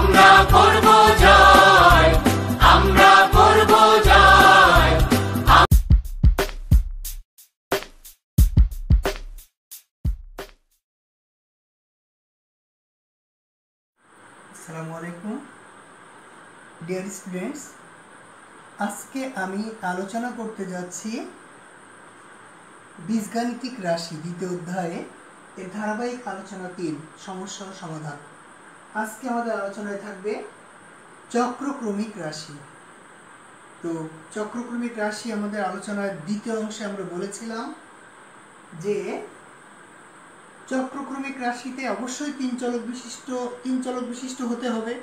আমরা করব জয়, আমরা করব জয়। আসসালামু আলাইকুম ডিয়ার স্টুডেন্টস, আজকে আমি আলোচনা করতে যাচ্ছি বীজগাণিতিক রাশি দ্বিতীয় অধ্যায়ে এর ধারাবাহিক আলোচনা 3 সমস্যা ও সমাধান। আজকে আমাদের আলোচনায় থাকবে চক্রক্রমিক রাশি। তো চক্রক্রমিক রাশি আমাদের আলোচনার দ্বিতীয় অংশে আমরা বলেছিলাম যে চক্রক্রমিক রাশিতে অবশ্যই তিন চলক বিশিষ্ট হতে হবে।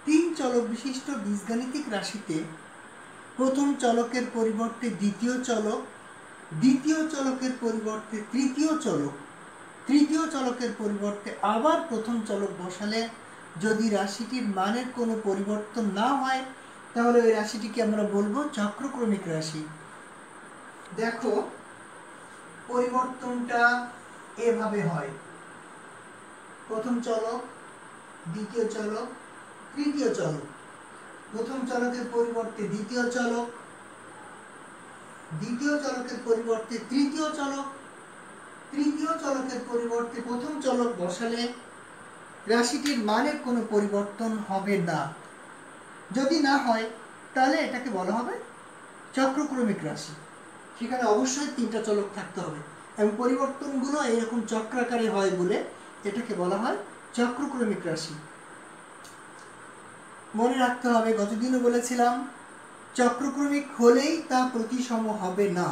তিন চলক বিশিষ্ট বীজগাণিতিক রাশিতে প্রথম চলকের পরিবর্তে দ্বিতীয় চলক, দ্বিতীয় চলকের পরিবর্তে তৃতীয় চলক, তৃতীয় চলকের পরিবর্তে আবার প্রথম চলক বসালে যদি রাশিটির মানের কোনো পরিবর্তন না হয় তাহলে ওই রাশিটিকে আমরা বলবো চক্রক্রমিক রাশি। দেখো পরিবর্তনটা এভাবে হয়, প্রথম চলক, দ্বিতীয় চলক, তৃতীয় চলক, প্রথম চলকের পরিবর্তে দ্বিতীয় চলক, দ্বিতীয় চলকের পরিবর্তে তৃতীয় চলক, তৃতীয় চলকের পরিবর্তে প্রথম চলক বসালে রাশিটির মানের কোনো পরিবর্তন হবে না। যদি না হয় তাহলে এটাকে বলা হবে চক্রক্রমিক রাশি। সেখানে অবশ্যই তিনটা চলক থাকতে হবে এবং পরিবর্তনগুলো এইরকম চক্রাকারে হয় বলে এটাকে বলা হয় চক্রক্রমিক রাশি। মনে রাখতে হবে, গতদিনও বলেছিলাম চক্রক্রমিক হলেই তা প্রতিসম হবে না,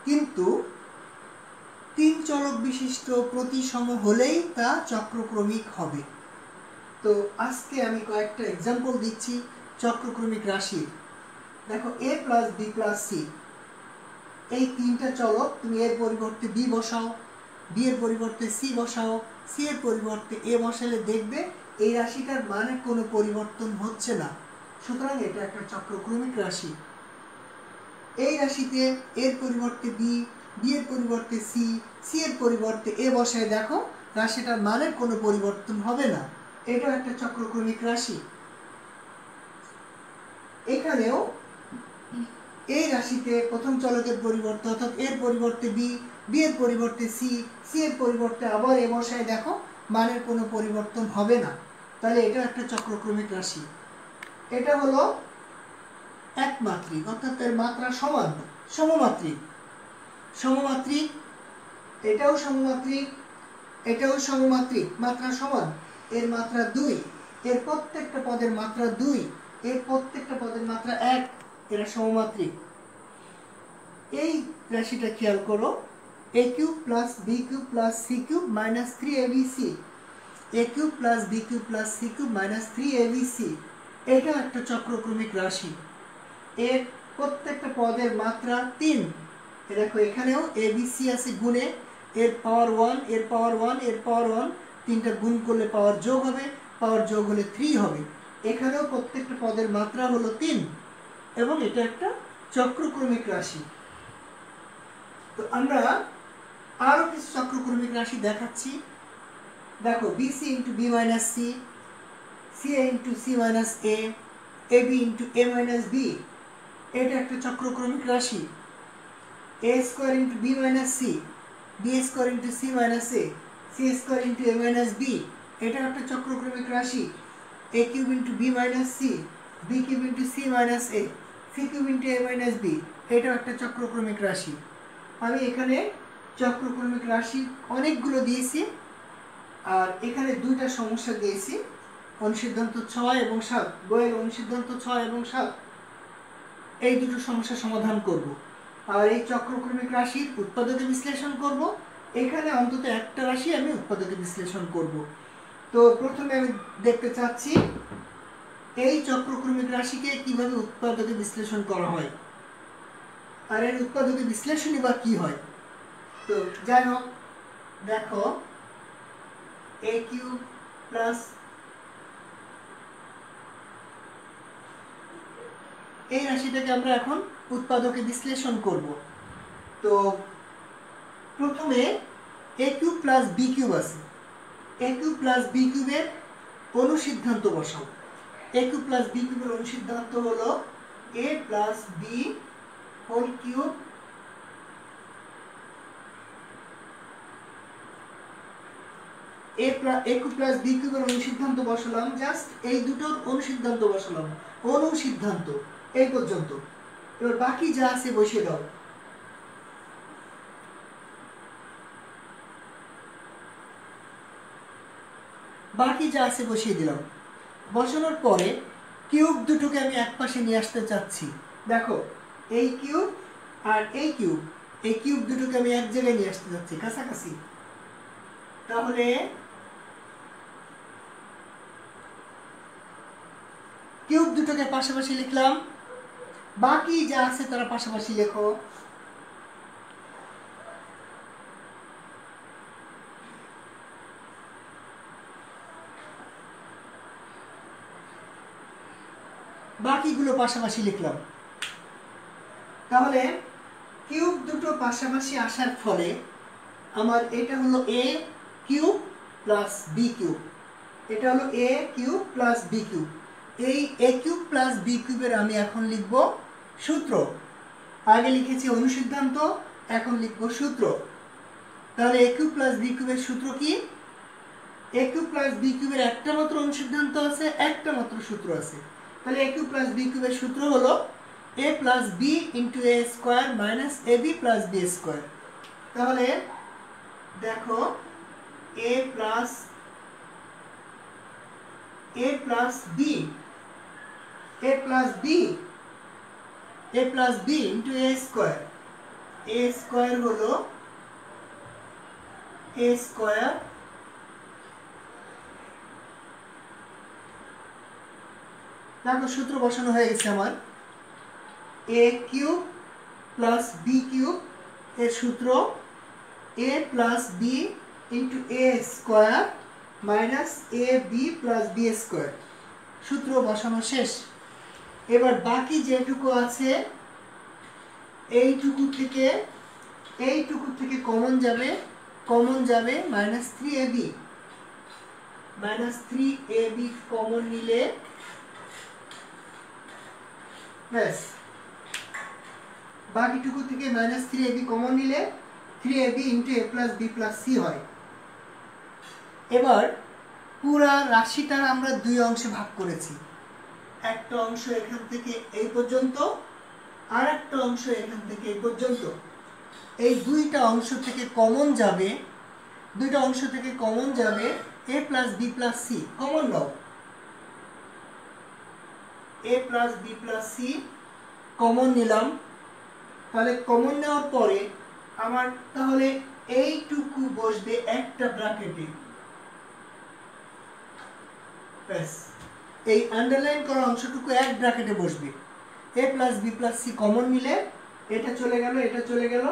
কিন্তু তিন চলক বিশিষ্ট প্রতিসম হলেই তা চক্রক্রমিক হবে। তো আজকে আমি কয়েকটা এক্সাম্পল দিচ্ছি চক্রক্রমিক রাশির। দেখো a plus b plus c, এই তিনটা চলক, তুমি এর পরিবর্তে b বসাও, b এর পরিবর্তে c বসাও, c এর পরিবর্তে a বসালে দেখবে এই রাশিটার মানের কোনো পরিবর্তন হচ্ছে না। সুতরাং এটা একটা চক্রক্রমিক রাশি। এই রাশিতে এর পরিবর্তে b, b এর পরিবর্তে c, c এর পরিবর্তে a বসায় দেখো রাশিটার মানের কোনো পরিবর্তন হবে না। এটা একটা চক্রক্রমিক রাশি। এখানেও এই রাশিতে প্রথম চলকের পরিবর্তে অর্থাৎ এর পরিবর্তে b, b এর পরিবর্তে c, c এর পরিবর্তে আবার a বসায় দেখো মানের কোনো পরিবর্তন হবে না। তাহলে এটা একটা চক্রক্রমিক রাশি। এটা হলো একমাত্রিক, অর্থাৎ এর মাত্রা সমান, সমমাত্রিক। সমমাত্রিক, এটাও সমমাত্রিক, এটাও সমমাত্রিক, মাত্রা সমান। এর মাত্রা 2, এর প্রত্যেকটা পদের মাত্রা 2, এর প্রত্যেকটা পদের মাত্রা 1, এরা সমমাত্রিক। এই রাশিটা খেয়াল করো, a cube plus b cube plus c cube minus 3abc, a cube plus b cube plus c cube minus 3abc, এটা একটা চক্রক্রমিক রাশি। এর প্রত্যেকটা পদের মাত্রা 3। দেখো এখানেও abc আছে গুণে, এর পাওয়ার 1, এর পাওয়ার 1, এর পাওয়ার 1, তিনটা গুণ করলে পাওয়ার যোগ হবে, পাওয়ার যোগ হলে 3 হবে। এখানেও প্রত্যেকটা পদের মাত্রা হলো 3 এবং এটা একটা চক্রক্রমিক রাশি। তো আমরা আরো কিছু চক্রক্রমিক রাশি দেখাচ্ছি। দেখো bc into b minus c, ca into c minus a, ab into a minus b, এটা একটা চক্রক্রমিক রাশি। a square into b minus c, b square into c minus a, c square into a minus b, এটা একটা চক্রক্রমিক রাশি। a cube into b minus c, b cube into c minus a, c cube into a minus b, এটাও একটা চক্রক্রমিক রাশি। আমি এখানে চক্রক্রমিক রাশি অনেকগুলো দিয়েছি, আর এখানে দুইটা সমস্যা দিয়েছি, অনুসিদ্ধান্ত 6 এবং 7, বইয়ের অনুসিদ্ধান্ত 6 এবং 7, এই দুটো সমস্যা সমাধান করব। আর এই চক্রক্রমিক রাশির উৎপাদকে বিশ্লেষণ করব। এখানে অন্তত একটা রাশি আমি উৎপাদকে বিশ্লেষণ করব। তো প্রথমে আমি দেখতে চাচ্ছি এই চক্রক্রমিক রাশিকে কিভাবে উৎপাদকে বিশ্লেষণ করা হয়, আর এর উৎপাদকে বিশ্লেষণই বা কি হয়। তো যাই হোক, দেখো a কিউব প্লাস, এই রাশিটাকে আমরা এখন উৎপাদকে বিশ্লেষণ করব। তো প্রথমে a cube plus b cube আছে, a কিউব প্লাস b কিউবের অনুসিদ্ধান্ত বসাও। a কিউব প্লাস b কিউবের অনুসিদ্ধান্ত হলো a plus b whole cube a cube plus b কিউবের অনুসিদ্ধান্ত বসালাম, জাস্ট এই দুটোর অনুসিদ্ধান্ত বসালাম, অনুসিদ্ধান্ত এই পর্যন্ত। এবার বাকি যা আছে বসিয়ে দাও। বাকি যা আছে বসিয়ে দিলাম। বসানোর পরে কিউব দুটোকে আমি এক পাশে নিয়ে আসতে চাচ্ছি। দেখো এই কিউব আর এই কিউব দুটোকে আমি এক জায়গায় নিয়ে আসতে চাচ্ছি, কাছাকাছি। তাহলে কিউব দুটোকে পাশাপাশি লিখলাম, বাকি যা আছে তারা পাশাপাশি লেখো। বাকিগুলো পাশাপাশি লিখলাম। তাহলে কিউব দুটো পাশাপাশি আসার ফলে আমার এটা হলো a cube plus b cube, এটা হলো a cube plus b cube. এই a কিউব প্লাস b কিউবের আমি এখন লিখব সূত্র। আগে লিখেছি অনুসিদ্ধান্ত, এখন লিখব সূত্র। তাহলে a কিউব প্লাস b কিউবের সূত্র কি? a কিউব প্লাস b কিউবের একটা মাত্র অনুসিদ্ধান্ত আছে, একটা মাত্র সূত্র আছে। তাহলে a কিউব প্লাস b কিউবের সূত্র হলো a plus b into a square minus ab plus b square. তাহলে দেখো a plus b into a square. a square হলো a স্কোয়ার দেখো সূত্র বসানো হয়ে গেছে আমার। a cube plus b cube এর সূত্র a plus b into a square minus ab plus b square. সূত্র বসানো শেষ। এবার বাকি যেটুকু আছে এইটুকু থেকে কমন যাবে minus 3ab। Minus 3ab common নিলে ব্যাস, বাকিটুকু থেকে মাইনাস 3ab কমন নিলে 3ab into a plus b plus c হয়। এবার পুরা রাশিটা আমরা দুই অংশে ভাগ করেছি। একটা অংশ এখান থেকে এই পর্যন্ত, আর একটা অংশ এখান থেকে এই পর্যন্ত। এই দুইটা অংশ থেকে কমন যাবে a plus b plus c। Common now, a plus b plus c common নিলাম। তাহলে কমন নেওয়ার পরে আমার তাহলে এইটুকু বসবে একটা ব্র্যাকেটে। ব্যাস, এই আন্ডারলাইন করা অংশটুকু এক ব্র্যাকেটে বসবে। a plus b plus c common নিলে এটা চলে গেল,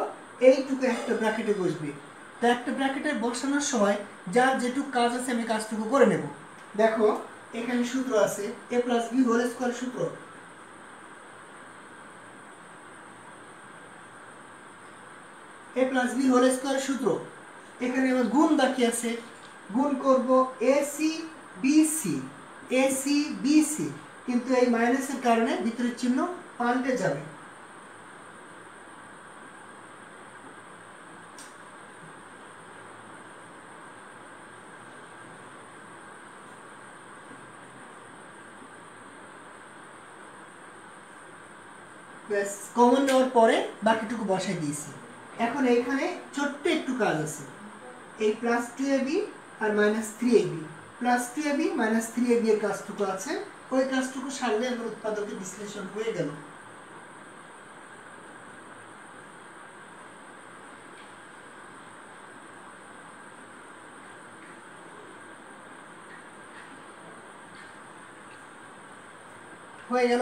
এইটুকু একটা ব্র্যাকেটে বসবে। তো একটা ব্র্যাকেটে বসানোর সময় যার যেটুকু কাজ আছে আমি কাজটুকু করে নেব। দেখো এখানে সূত্র আছে a plus b whole square সূত্র। a plus b whole square সূত্র। এখানে আমার গুণ বাকি আছে, গুণ করব ac bc, কিন্তু এই মাইনাসের কারণে ভিতরের চিহ্ন পাল্টে যাবে। ব্যাস, কমন নেওয়ার পরে বাকিটুকু বসাই দিয়েছি। এখন এইখানে ছোট্ট একটু কাজ আছে, এই প্লাস 2ab আর minus 3ab, plus 2ab minus 3ab এর কাজটুকু আছে। ওই কাজটুকু সারলে আমার উৎপাদকের বিশ্লেষণ হয়ে গেল।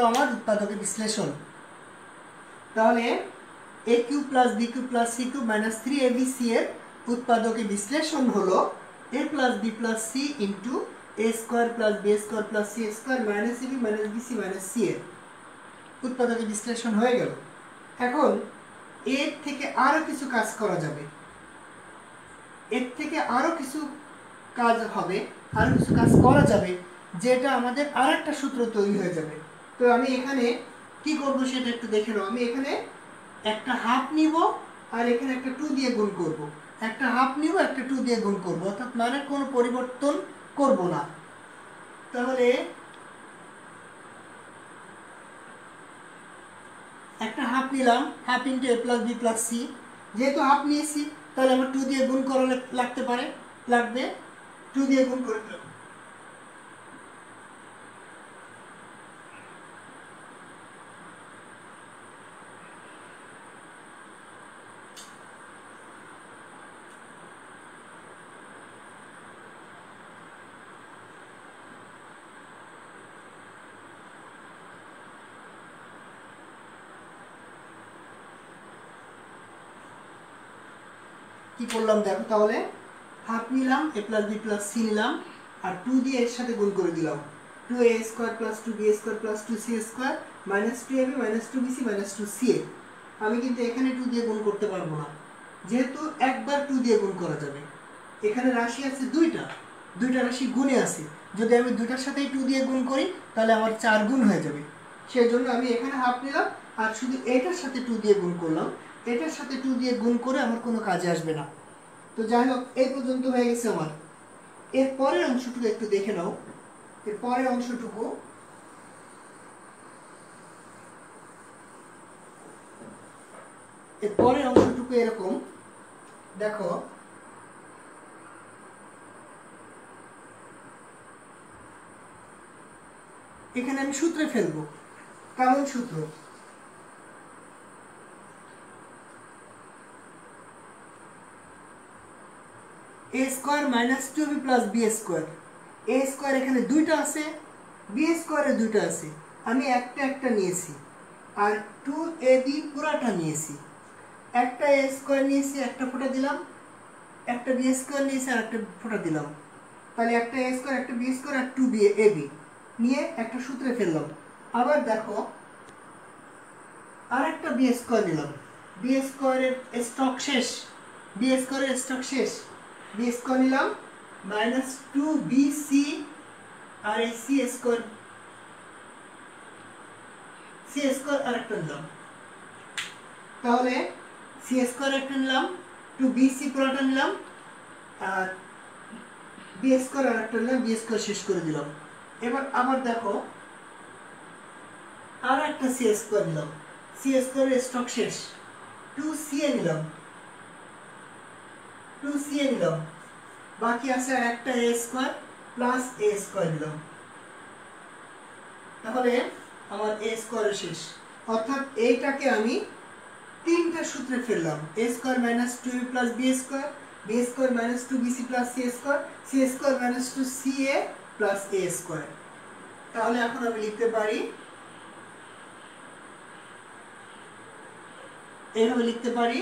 আমার উৎপাদকের বিশ্লেষণ। তাহলে a cube plus b cube plus c cube minus 3abc এর উৎপাদকের বিশ্লেষণ হলো a plus b plus c into a square plus b square plus c square minus ab minus bc minus c এর উৎপাদকের বিশ্লেষণ হয়ে গেল। এখন এর থেকে আরো কিছু কাজ করা যাবে, এর থেকে আরো কিছু কাজ হবে, আরো কিছু কাজ করা যাবে। যেটা আমাদের আর একটা সূত্র তৈরি হয়ে যাবে। তো আমি এখানে কি করব সেটা একটু দেখে নাও। আমি এখানে একটা হাফ নিব আর এখানে একটা 2 দিয়ে গুণ করব, একটা হাফ নিব একটা 2 দিয়ে গুণ করব, অর্থাৎ মানের কোনো পরিবর্তন করব না। তাহলে একটা হাফ নিলাম, half into A plus B plus C, যেহেতু হাফ নিয়েছি তাহলে আমার 2 দিয়ে গুণ করা লাগবে 2 দিয়ে গুণ করে দিলাম। কি করলাম দেখো, তাহলে হাফ নিলাম, এ প্লাস বি প্লাস সি নিলাম আর 2 দিয়ে এর সাথে গুণ করে দিলাম, 2a square plus 2b square plus 2c square minus 2ab minus 2bc minus 2ca। আমি কিন্তু এখানে 2 দিয়ে গুণ করতে পারবো না, যেহেতু একবার 2 দিয়ে গুণ করা যাবে। এখানে রাশি আছে দুইটা রাশি গুণে আছে, যদি আমি দুইটার সাথেই 2 দিয়ে গুণ করি তাহলে আমার 4 গুণ হয়ে যাবে। সেই জন্য আমি এখানে হাফ নিলাম আর শুধু এটার সাথে 2 দিয়ে গুণ করলাম, এটার সাথে 2 দিয়ে গুণ করে আমার কোনো কাজে আসবে না। তো যাই হোক, এই পর্যন্ত হয়ে গেছে আমার। এর পরের অংশটুকু একটু দেখে নাও। এর পরের অংশটুকু এরকম দেখো, এখানে আমি সূত্রে ফেলবো। কেমন সূত্র? a square minus 2b plus b square. a square এখানে দুইটা আছে, b স্কয়ারে দুইটা আছে, আমি একটা নিয়েছি আর 2ab পুরাটা নিয়েছি। একটা a স্কয়ার নিয়েছি, একটা ফোঁটা দিলাম, একটা b স্কয়ার নিয়েছি আর একটা ফোঁটা দিলাম, তাহলে একটা a স্কয়ার একটা b স্কয়ার আর 2ab নিয়ে একটা সূত্রে ফেললাম। আবার দেখো আর একটা b স্কয়ার নিলাম, b স্কয়ারের স্টক শেষ, b স্কয়ারের স্টক শেষ, b স্কয়ার নিলাম মাইনাস 2bc আর এই c স্কয়ার আর একটা নিলাম, তাহলে c স্কয়ার একটা নিলাম, 2bc পুরোটা নিলাম আর b স্কয়ার আর একটা নিলাম, b স্কয়ার শেষ করে দিলাম। এবার আবার দেখো আর একটা c স্কয়ার নিলাম, c স্কয়ারের স্টক শেষ, 2ca নিলাম, বাকি আছে আর একটা a square plus a square নিলাম, তাহলে আমার a স্কয়ার শেষ। অর্থাৎ এইটাকে আমি তিনটা সূত্রে ফেললাম, a square minus 2ab plus b square, b square minus 2bc plus c square, c square minus 2ca plus a square. তাহলে এখন আমি লিখতে পারি, এইভাবে লিখতে পারি,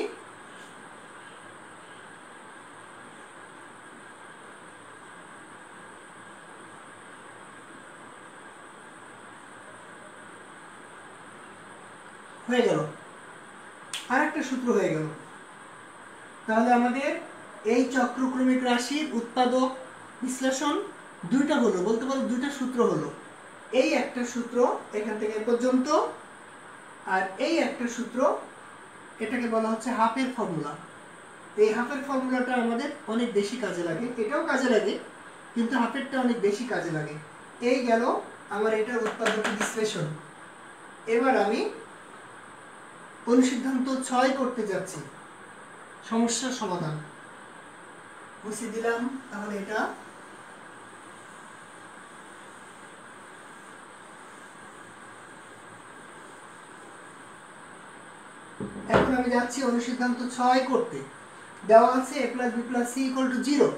হয়ে গেল, আর একটা সূত্র হয়ে গেল। তাহলে আমাদের এই চক্রক্রমিক রাশির উৎপাদক বিশ্লেষণ দুইটা হলো, বলতে পারো দুইটা সূত্র হলো। এই একটা সূত্র এখান থেকে পর্যন্ত আর এই একটা সূত্র, এটাকে বলা হচ্ছে হাফের ফর্মুলা। এই হাফের ফর্মুলাটা আমাদের অনেক বেশি কাজে লাগে, এটাও কাজে লাগে কিন্তু হাফেরটা অনেক বেশি কাজে লাগে। এই গেল আমার এটার উৎপাদক বিশ্লেষণ। এবার আমি অনুসিদ্ধান্ত 6 করতে যাচ্ছি, সমস্যার সমাধান মুছে দিলাম। তাহলে এটা এখন আমি যাচ্ছি অনুসিদ্ধান্ত 6 করতে। দেওয়া আছে a plus b plus c equal to 0।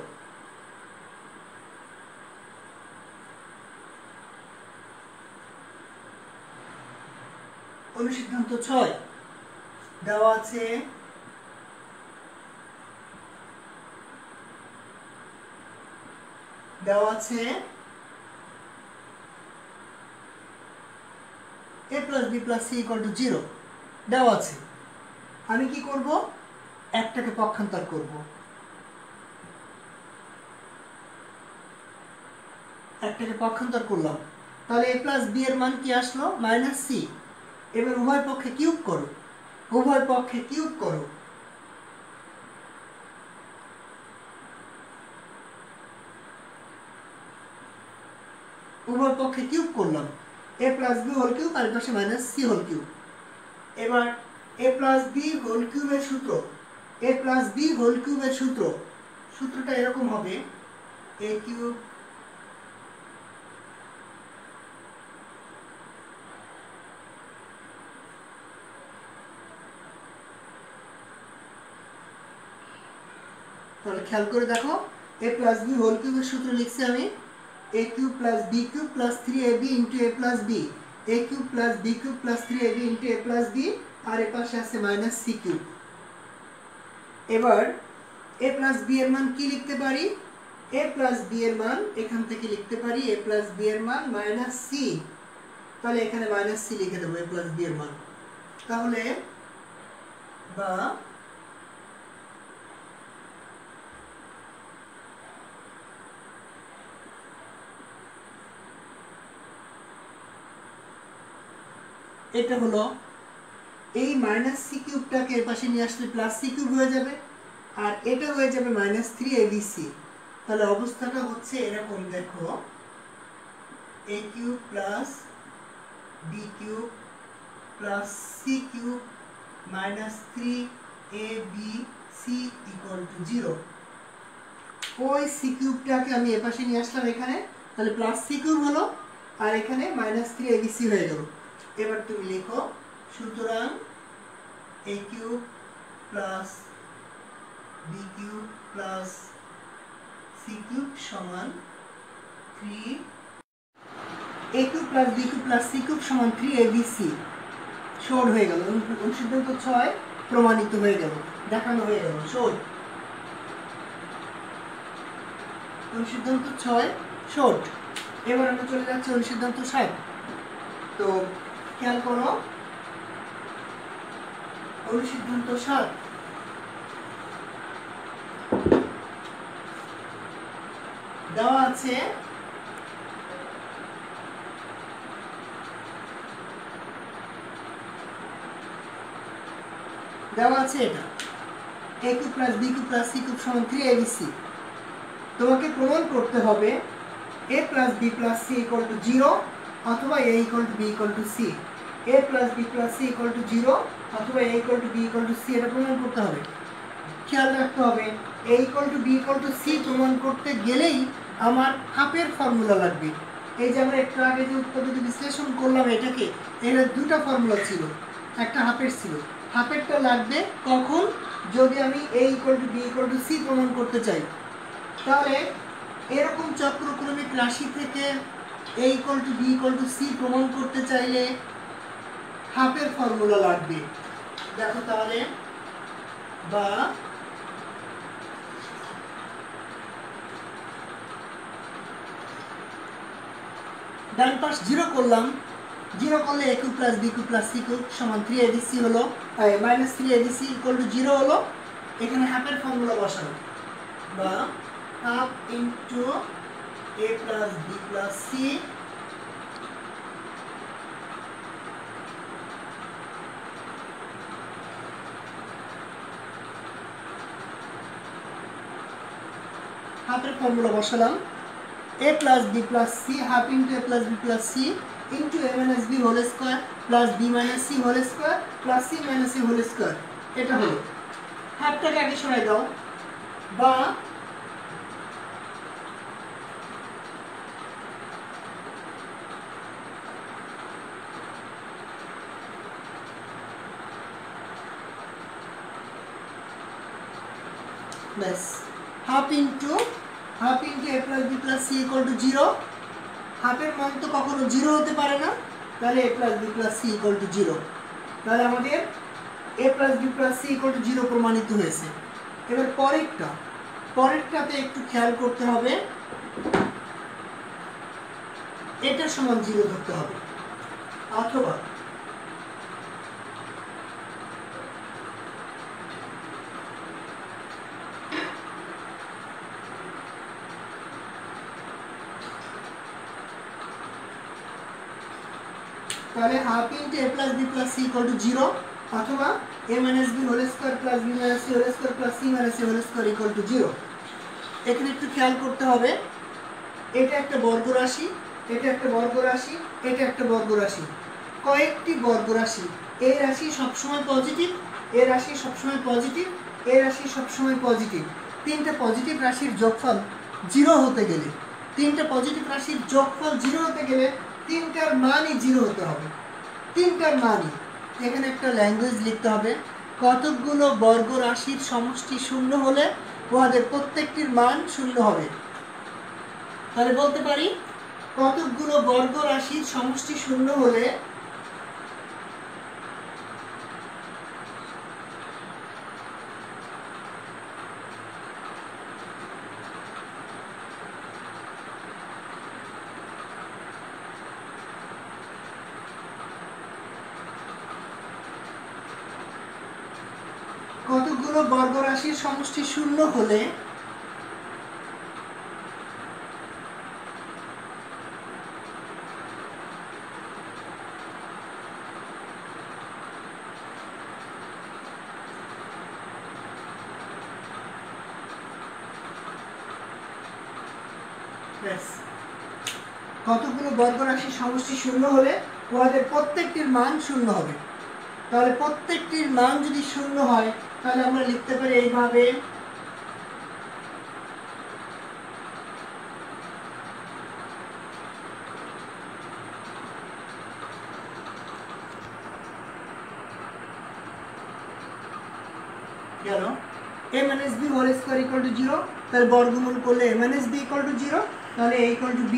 অনুসিদ্ধান্ত 6 দেওয়া আছে a plus b plus c equal to 0 দেওয়া আছে। আমি কি করব, একটাকে পক্ষান্তর করব, একটাকে পক্ষান্তর করলাম, তাহলে a প্লাস বি এর মান কি আসলো? Minus C. এবার উভয় পক্ষে কিউব করো, উভয় পক্ষে কিউব করো। উভয় পক্ষে কিউব করলাম, a plus B whole cube আর পাশে মাইনাস সি হোল কিউব। এবার a প্লাস বি হোল কিউবের সূত্র, a প্লাস বি হোল কিউবের সূত্রটা এরকম হবে, a কিউব তাহলে খেয়াল করে দেখো, a প্লাস বি হোল কিউবের সূত্র লিখছি আমি a cube plus B cube plus 3ab into a plus B, a cube plus B cube plus 3ab into a plus B, আর এর পাশে আছে মাইনাস সি কিউব। এবার a প্লাস বি এর মান কি লিখতে পারি? a প্লাস বি এর মান এখান থেকে লিখতে পারি a প্লাস বি এর মান মাইনাস সি। তাহলে এখানে মাইনাস সি লিখে দেবো a প্লাস বি এর মান। তাহলে বা এটা হলো এই মাইনাস সি কিউবটাকে এর পাশে নিয়ে আসলে প্লাস সি কিউব হয়ে যাবে, আর এটা হয়ে যাবে মাইনাস 3abc। তাহলে অবস্থাটা হচ্ছে এরকম, দেখো a cube plus B cube plus C cube minus 3abc equal to 0। ওই সি কিউবটাকে আমি এর পাশে নিয়ে আসলাম এখানে, তাহলে প্লাস সি কিউব হলো, আর এখানে মাইনাস 3abc হয়ে গেল। এবার তুমি লিখো, সুতরাং a cube plus B cube plus C cube সমান 3, a cube plus B cube plus C cube সমান 3abc। শোধ হয়ে গেল, অনুসিদ্ধান্ত 6 প্রমাণিত হয়ে গেল, দেখানো হয়ে গেল, শোধ। অনুসিদ্ধান্ত 6 শোধ। এবার আমরা চলে যাচ্ছি অনুসিদ্ধান্ত 7। তো খেয়াল করো, অনুসিদ্ধান্ত 7 দেওয়া আছে এটা a cube plus B cube plus C cube সমান 3abc। তোমাকে প্রমাণ করতে হবে a plus B plus C equal to 0 অথবা a equal to B equal to C. a plus B plus C equal to 0 অথবা a equal to B equal to C, এটা প্রমাণ করতে হবে। খেয়াল রাখতে হবে a equal to B equal to C প্রমাণ করতে গেলেই আমার হাফের ফর্মুলা লাগবে। এই যে আমরা একটু আগে যে উৎপাদক বিশ্লেষণ করলাম এটাকে, এর দুটো ফর্মুলা ছিল, একটা হাফের ছিল। হাফেরটা লাগবে কখন? যদি আমি a equal to B equal to C প্রমাণ করতে চাই। তাহলে এরকম চক্রক্রমিক রাশি থেকে a equal to B equal to C প্রমাণ করতে চাইলে হাফের ফর্মুলা লাগবে। দেখো তাহলে, বা ডান পাশ 0 করলাম, 0 করলে a cube plus B cube plus C cube সমান 3abc হলো, মাইনাস 3abc ইকুয়াল টু 0 হলো। এখানে হাফের ফর্মুলা বসানো, বা half into a plus B plus C হাফের ফর্মুলা বসালাম, a plus B plus C half into a plus B plus C into a minus B whole square plus B minus C whole square plus C minus C whole square. এটা হলো, হাফটাকে আগে সরাই দাও, বা ব্যাস half into a plus B plus C equal to 0। হাফের মান তো কখনো 0 হতে পারে না, তাহলে a plus B plus C equal to 0। তাহলে আমাদের a plus B plus C equal to 0 প্রমাণিত হয়েছে। এবার পরেরটাতে একটু খেয়াল করতে হবে, এটা সমান 0 ধরতে হবে, অথবা তাহলে half into A plus B plus C equal to 0 অথবা A minus B whole square plus B minus C whole square plus C minus A whole square equal to 0। এখানে একটু খেয়াল করতে হবে, এটা একটা বর্গ রাশি, এটা একটা বর্গ রাশি, এটা একটা বর্গ রাশি, কয়েকটি বর্গ রাশি। এই রাশি সবসময় পজিটিভ, এই রাশি সবসময় পজিটিভ, এই রাশি সবসময় পজিটিভ। তিনটা পজিটিভ রাশির যোগফল 0 হতে গেলে, তিনটা পজিটিভ রাশির যোগফল 0 হতে গেলে তিনটার মানই 0 হতে হবে, তিনটার মানই। এখানে একটা ল্যাঙ্গুয়েজ লিখতে হবে, কতকগুলো বর্গ রাশির সমষ্টি 0 হলে উহাদের প্রত্যেকটির মান 0 হবে। তাহলে বলতে পারি কতকগুলো বর্গ রাশির সমষ্টি 0 হলে কতগুলো বর্গ রাশির সমষ্টি 0 হলে কতগুলো বর্গ রাশির সমষ্টি 0 হলে উহাদের প্রত্যেকটির মান 0 হবে। তাহলে প্রত্যেকটির মান যদি 0 হয় তাহলে আমরা লিখতে পারি এইভাবে, গেল a minus b whole square equal to 0, তাহলে বর্গমূল করলে a minus b equal to 0, তাহলে a equal to b।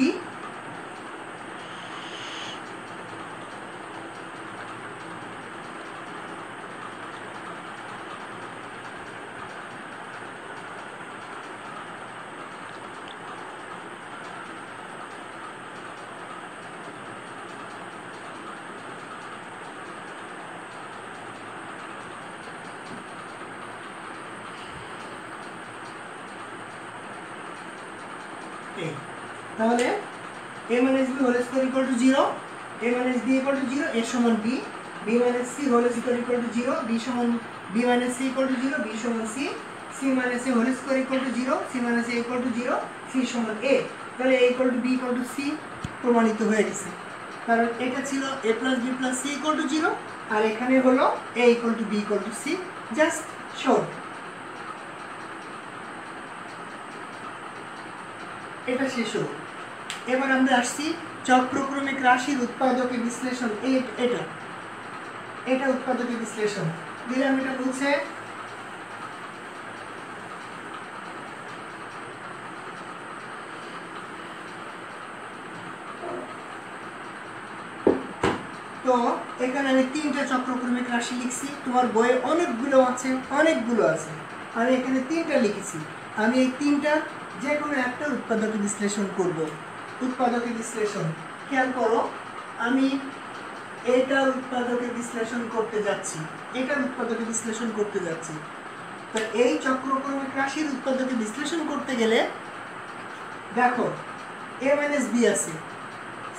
তাহলে a minus b whole square equal to 0, a minus b equal to 0, a সমান b, b minus c whole square equal to 0, b সমান b minus c equal to 0, b সমান c, c minus a whole square equal to 0, c minus a equal to 0, c সমান a। তাহলে a equal to b equal to c প্রমাণিত হয়ে গেছে, কারণ এটা ছিল a plus b plus c equal to 0 আর এখানে হলো a equal to b equal to c, just short. এটা শেষ হলো। এবার আমরা আসছি চক্রক্রমিক রাশির উৎপাদকের বিশ্লেষণ। এটা উৎপাদকের বিশ্লেষণ দিলাম, এটা বলছে তো এখানে আমি 3টা চক্রক্রমিক রাশি লিখছি, তোমার বইয়ে অনেকগুলো আছে, আমি এখানে 3টা লিখেছি। আমি এই 3টা যে কোনো একটা উৎপাদকের বিশ্লেষণ করব। উৎপাদকের বিশ্লেষণ খেয়াল করো, আমি এটার উৎপাদকের বিশ্লেষণ করতে যাচ্ছি, তো এই চক্রক্রমিক রাশির উৎপাদকের বিশ্লেষণ করতে গেলে দেখো a minus b আছে,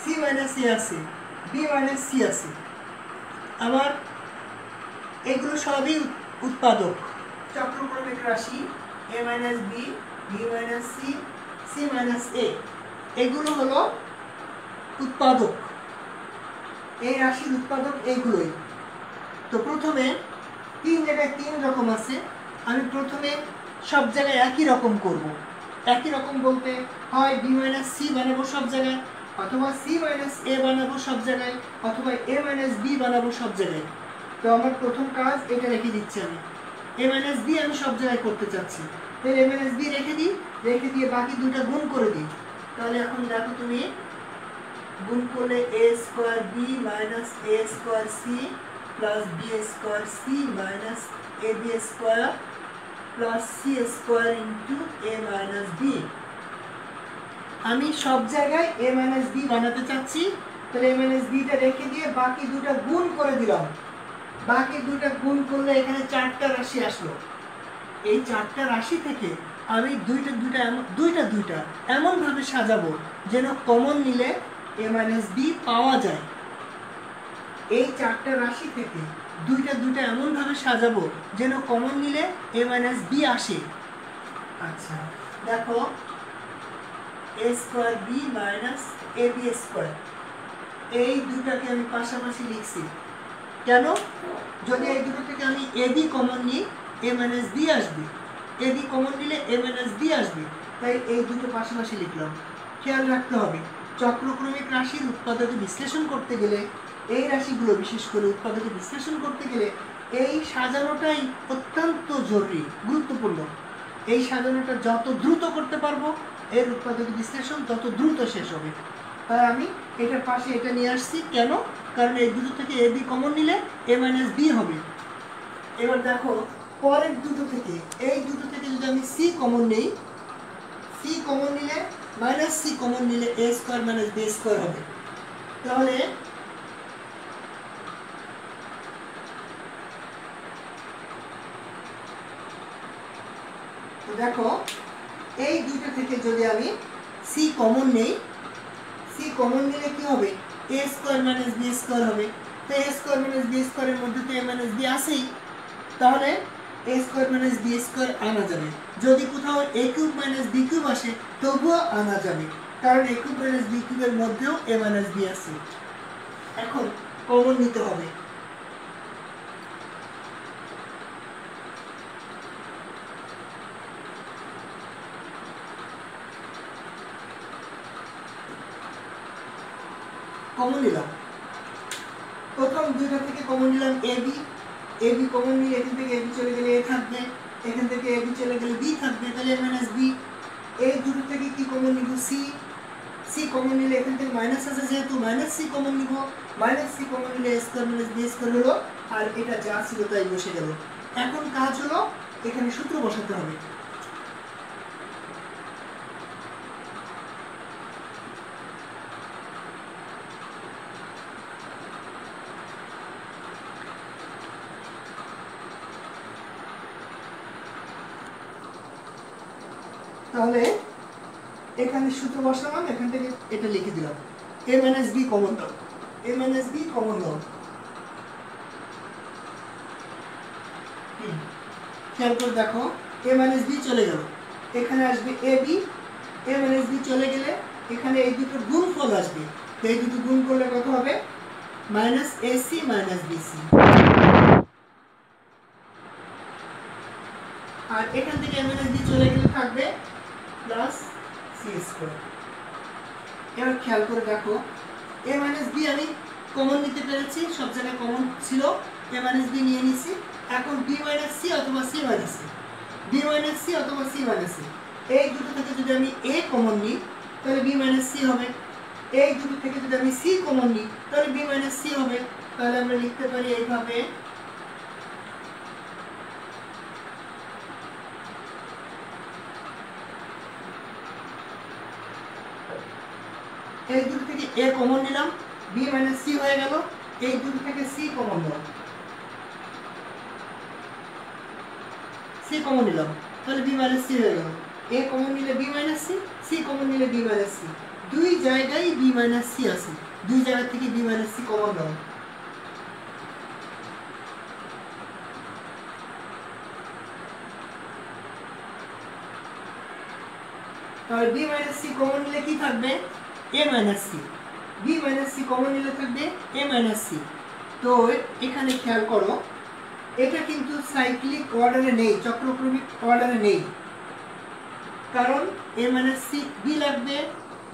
c minus a আছে, b minus c আছে, আমার এগুলো সবই উৎপাদক। চক্রক্রমিক রাশি a minus b, b minus c, c minus a, এগুলো হলো উৎপাদক, এই রাশির উৎপাদক এইগুলোই। তো প্রথমে 3 জায়গায় 3 রকম আছে, আমি প্রথমে সব জায়গায় একই রকম করব। একই রকম বলতে হয় b minus c বানাবো সব জায়গায়, অথবা c minus a বানাবো সব জায়গায়, অথবা a minus b বানাবো সব জায়গায়। তো আমার প্রথম কাজ এটা রেখে দিচ্ছি, আমি a minus b আমি সব জায়গায় করতে চাচ্ছি, তাহলে a minus b রেখে দিয়ে বাকি দুটো গুণ করে দিই। তাহলে এখন দেখো তুমি গুণ করলে a square b minus a square c plus b square c minus ab square plus c square into a minus b। আমি সব জায়গায় a মাইনাস b বানাতে চাচ্ছি, তাহলে a মাইনাস b টা রেখে দিয়ে বাকি দুটো গুণ করে দিলাম। বাকি দুটো গুণ করলে এখানে 4টা রাশি আসলো। এই 4টা রাশি থেকে আমি দুইটা এমন ভাবে সাজাবো যেন কমন নিলে a মাইনাস b পাওয়া যায়। এই চারটা রাশি থেকে দুইটা দুইটা এমনভাবে সাজাবো যেন কমন নিলে a মাইনাস বি আসে। আচ্ছা দেখো a square B minus A B square, এই দুটাকে আমি পাশাপাশি লিখছি কেন? যদি এই দুটো থেকে আমি এ বি কমন নিই a মাইনাস বি আসবে, এ বি কমন নিলে a মাইনাস বি আসবে, তাই এই দুটো পাশাপাশি লিখলাম। খেয়াল রাখতে হবে চক্রক্রমিক রাশির উৎপাদকে বিশ্লেষণ করতে গেলে, এই রাশিগুলো বিশেষ করে উৎপাদকে বিশ্লেষণ করতে গেলে এই সাজানোটাই অত্যন্ত জরুরি, গুরুত্বপূর্ণ। এই সাজানোটা যত দ্রুত করতে পারবো এর উৎপাদক বিশ্লেষণ তত দ্রুত শেষ হবে। তাই আমি এটার পাশে এটা নিয়ে আসছি কেন? কারণ এই দুটো থেকে এ বি কমন নিলে এ মাইনাস বি হবে। এবার দেখো পরের দুটো থেকে, এই দুটো থেকে যদি আমি সি কমন নেই, সি কমন নিলে মাইনাস সি কমন নিলে এ স্কোয়ার মাইনাস বি স্কোয়ার হবে। তাহলে দেখো এই দুটো থেকে যদি আমি সি কমন নেই, সি কমন নিলে কি হবে? এ স্কোয়ার মাইনাস বি স্কোয়ার হবে। তো এ স্কোয়ার মাইনাস বি স্কোয়ারের মধ্যে তো এ মাইনাস বি আসেই, তাহলে এ স্কোয়ার মাইনাস বি স্কোয়ার আনা যাবে। যদি কোথাও এ কিউব মাইনাস বি কিউব আসে তবুও আনা যাবে, কারণ এ কিউব মাইনাস বি কিউবের মধ্যেও এ মাইনাস বি আছে। এখন কমন নিতে হবে। কমন নিলাম, প্রথম দুইটা থেকে কমন নিলাম A B, A B common নিলে এখান থেকে এ বি চলে গেলে এ থাকবে, এখান থেকে এ বি চলে গেলে বি থাকবে, তাহলে এ মাইনাস বি। এই দুটো থেকে কি কমন নিব? সি, সি কমন নিলে এখান থেকে মাইনাস আছে যেহেতু মাইনাস সি কমন নিব, মাইনাস সি কমন নিলে এ স্কোয়ার মাইনাস বি স্কোয়ার হলো, আর এটা যা ছিল তাই বসে গেল। এখন কাজ হলো এখানে সূত্র বসাতে হবে। তাহলে এখানে সূত্র বসালাম, এখান থেকে এটা লিখে দিলাম, a মাইনাস বি কমন দাও, a মাইনাস বি কমন দাও। খেয়াল করে দেখো a মাইনাস বি চলে গেল, এখানে আসবে A B, a minus B চলে গেলে এখানে এই দুটো গুণফল আসবে, তো এই দুটো গুণ করলে কত হবে? Minus A C minus B C. আর এখান থেকে a মাইনাস বি চলে গেলে থাকবে প্লাস সি স্কোয়ার। এবার খেয়াল করে দেখো a মাইনাস বি আমি কমন নিতে পেরেছি, সব জায়গায় কমন ছিল, a মাইনাস বি নিয়ে নিছি। এখন বি মাইনাস সি অথবা C minus C, B minus C অথবা সি মাইনাস সি, এই দুটো থেকে যদি আমি এ কমন নিই তাহলে বি মাইনাস সি হবে। এই দুটো থেকে যদি আমি সি কমন নিই তাহলে বি মাইনাস সি হবে। তাহলে আমরা লিখতে পারি এইভাবে, এই দুটো থেকে এ কমন নিলাম, বি মাইনাস সি হয়ে গেল। এই দুটো থেকে সি কমন নিলাম, সি কমন নিলাম, তাহলে বি মাইনাস সি হয়ে গেল। এ কমন নিলে B minus C, C common নিলে বি মাইনাস সি, দুই জায়গায় বি মাইনাস সি আছে, দুই জায়গা থেকে বি মাইনাস সি কমন দাও। তাহলে বি মাইনাস সি কমন নিলে কি থাকবে? A minus C. B minus C common নিলে থাকবে এ মাইনাস সি। তো এখানে খেয়াল করো এটা কিন্তু সাইক্লিক অর্ডারে নেই, চক্রক্রমিক অর্ডারে নেই, কারণ এ মাইনাস সি বি লাগবে,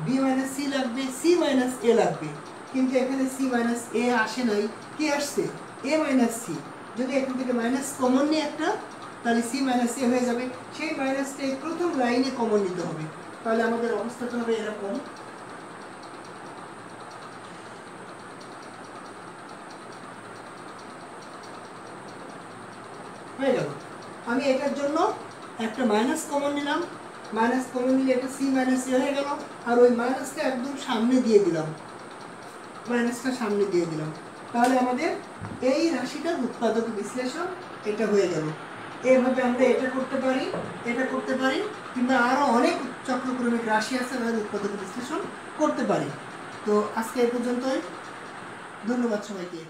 বি মাইনাস সি লাগবে, সি মাইনাস এ লাগবে, কিন্তু এখানে সি মাইনাস এ আসে নাই, কি আসছে? এ মাইনাস সি। যদি এখান থেকে মাইনাস কমন নিই একটা, তাহলে সি মাইনাস এ হয়ে যাবে, সেই মাইনাসটা প্রথম লাইনে কমন নিতে হবে। তাহলে আমাদের অবস্থাটা হবে এরকম, হয়ে গেল। আমি এটার জন্য একটা মাইনাস কমন নিলাম, মাইনাস কমন নিলে এটা সি মাইনাস এ হয়ে গেল, আর ওই মাইনাসটা একদম সামনে দিয়ে দিলাম, মাইনাসটা সামনে দিয়ে দিলাম। তাহলে আমাদের এই রাশিটার উৎপাদক বিশ্লেষণ এটা হয়ে গেল। এইভাবে আমরা এটা করতে পারি, এটা করতে পারি, কিংবা আরো অনেক চক্রক্রমিক রাশি আছে তাদের উৎপাদক বিশ্লেষণ করতে পারি। তো আজকে এই পর্যন্তই, ধন্যবাদ সবাইকে।